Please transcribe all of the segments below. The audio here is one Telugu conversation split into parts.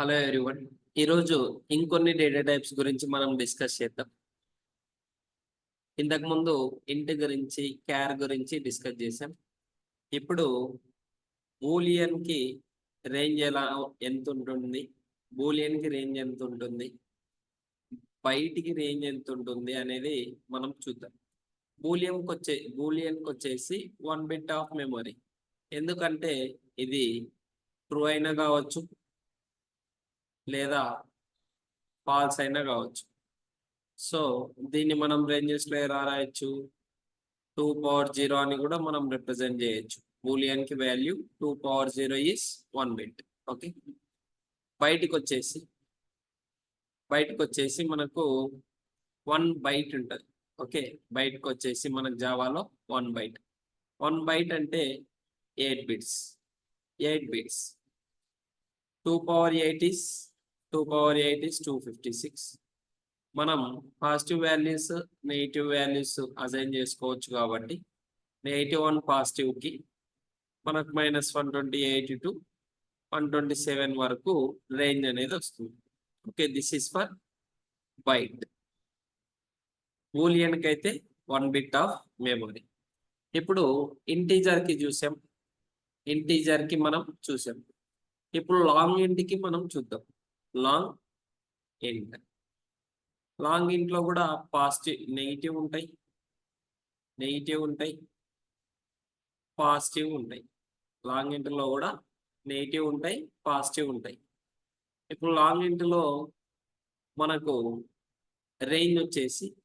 Hello everyone. ఈరోజు ఇంకొన్ని డేటా టైప్స్ గురించి మనం డిస్కస్ చేద్దాం. ఇంతకుముందు ఇంట్ గురించి, క్యార్ గురించి డిస్కస్ చేసాం. ఇప్పుడు బూలియన్‌కి రేంజ్ ఎంతుంటుంది? బూలియన్‌కి రేంజ్ ఎంతుంటుంది? బైట్‌కి రేంజ్ ఎంతుంటుంది అనేది మనం చూద్దాం. బూలియన్‌కొచ్చేసి 1 బిట్ ఆఫ్ మెమరీ. ఎందుకంటే ఇది ట్రూ అయినా కావచ్చు, లేదా ఫాల్స్ అయినా కావచ్చు. సో, దీన్ని మనం రేంజెస్‌లో ఎలా రాయొచ్చు? 2 పవర్ 0 అని కూడా మనం రిప్రజెంట్ చేయొచ్చు. బూలియన్‌కి value 2 power 0 is 1 bit. Okay. బయటికొచ్చేసి బయటకొచ్చేసి మనకు 1 బైట్ ఉంటది. ఓకే. బయటకొచ్చేసి మనకు జావాలో 1 బైట్. 1 బైట్ అంటే 8 బిట్స్. 8 బిట్స్. 2 power 8 is 256. మనం positive values, negative values assign చేసుకోవచ్చు కాబట్టి -1 పాజిటివ్‌కి మనకు -128 టు 127 వరకు రేంజ్ అనేది వస్తుంది. Okay. This is for byte. బూలియన్‌కి అయితే 1 బిట్ ఆఫ్ మెమరీ. ఇప్పుడు ఇంటీజర్‌కి చూసాం. ఇంటీజర్‌కి మనం చూసాం. ఇప్పుడు లాంగ్ ఇంట్‌కి మనం చూద్దాం. లాంగ్ ఇంట్. లాంగ్ ఇంట్‌లో కూడా నెగెటివ్ ఉంటాయి, పాజిటివ్ ఉంటాయి. లాంగ్ ఇంట్‌లో కూడా నెగెటివ్ ఉంటాయి, పాజిటివ్ ఉంటాయి. ఇప్పుడు లాంగ్ ఇంట్‌లో మనకు రేంజ్ వచ్చేసి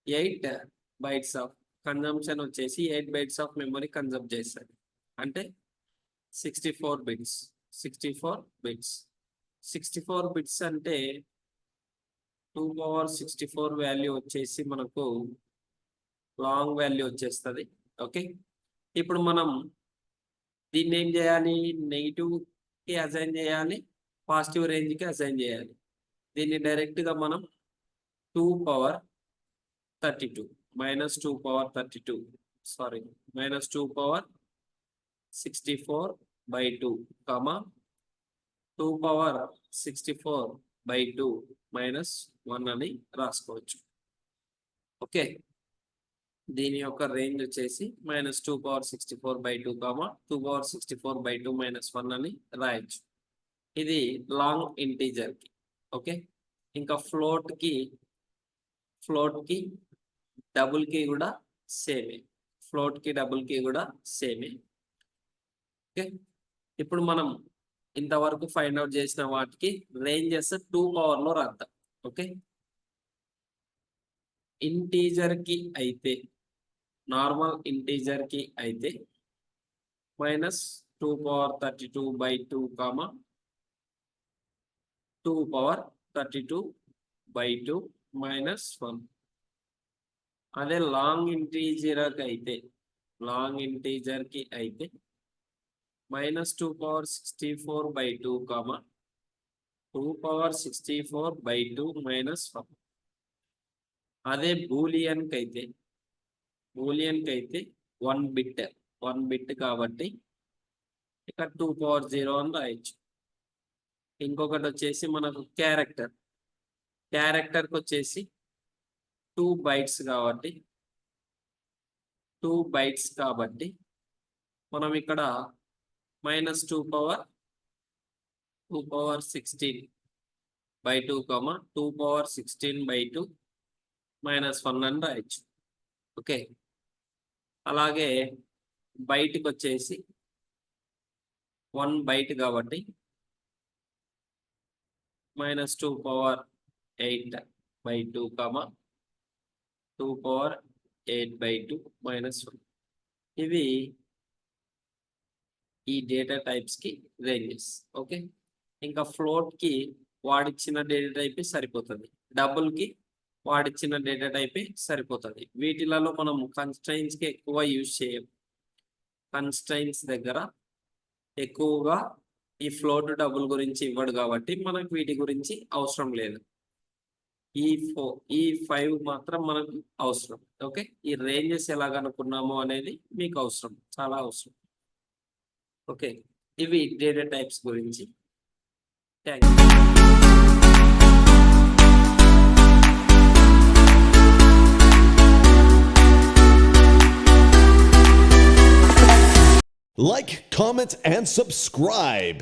8 బైట్స్ ఆఫ్ కన్జంప్షన్ వచ్చేసి 8 బైట్స్ ఆఫ్ మెమరీ కన్జంప్ చేస్తది. అంటే 64 బిట్స్. 64 బిట్స్. 64 బిట్స్ అంటే 2 పవర్ 64 వాల్యూ వచ్చేసి మనకు లాంగ్ వాల్యూ వచ్చేస్తది. ఓకే. ఇప్పుడు మనం దీన్ని ఏం చేయాలి? నెగెటివ్‌కి అసైన్ చేయాలి, పాజిటివ్ రేంజ్‌కి అసైన్ చేయాలి. దీన్ని డైరెక్ట్‌గా మనం 2 power 32 -2 power 32 sorry -2 power 64/2 2 power 64/2 -1 అని రాసుకోవచ్చు. ఓకే. దీని యొక్క రేంజ్ వచ్చేసి -2 పవర్ 64/2 2 పవర్ 64/2 -1 అని రాయొచ్చు. ఇది లాంగ్ ఇంటీజర్‌కి. ఓకే. ఇంకా ఫ్లోట్‌కి డబుల్ కీ కూడా సేమే. డబుల్ కీ కూడా సేమే. ఓకే. ఇప్పుడు మనం ఇంతవరకు ఫైండ్ అవుట్ చేసిన వాటికి రేంజెస్ 2 పవర్‌లో రాద్దాం. ఓకే. ఇంటీజర్‌కి అయితే నార్మల్ ఇంటీజర్‌కి అయితే -2 పవర్ 32/2 2 పవర్ 32/2 -1. అదే లాంగ్ ఇంటీజర్‌కి అయితే -2 పవర్ 64/2 2 పవర్ 64/2 -1. అదే బూలియన్‌కి అయితే 1 బిట్ కాబట్టి ఇక్కడ 2 పవర్ 0 అని రాయొచ్చు. ఇంకొకటి వచ్చేసి మనకు క్యారెక్టర్‌కి వచ్చేసి 2 బైట్స్ కాబట్టి మనం ఇక్కడ -2 పవర్ 16/2 2 పవర్ 16/2 -1 అని రాయొచ్చు. ఓకే. అలాగే బైట్‌కి వచ్చేసి 1 బైట్ కాబట్టి -2 పవర్ 8/2 2 పవర్ 8/2 -1. ఇవి ఈ డేటా టైప్స్‌కి రేంజెస్. ఓకే. ఇంకా ఫ్లోట్‌కి వాడిచ్చిన డేటా టైపే సరిపోతది. డబుల్‌కి వాడిచ్చిన డేటా టైపే సరిపోతది. వీటిలలో మనం కన్‌స్ట్రైన్స్‌కి ఎక్కువ యూజ్ చేయం. కన్‌స్ట్రైన్స్ దగ్గర ఎక్కువగా ఈ ఫ్లోట్ డబుల్ గురించి ఇవ్వడు కాబట్టి మనకు వీటి గురించి అవసరం లేదు. ఈ 5 మాత్రం మనకు అవసరం. ఓకే. ఈ రేంజెస్ ఎలా కనుక్కున్నాము అనేది మీకు అవసరం. చాలా అవసరం. ఓకే. ఇవి డేటా టైప్స్ గురించి. Thank you. Like, comment, and subscribe.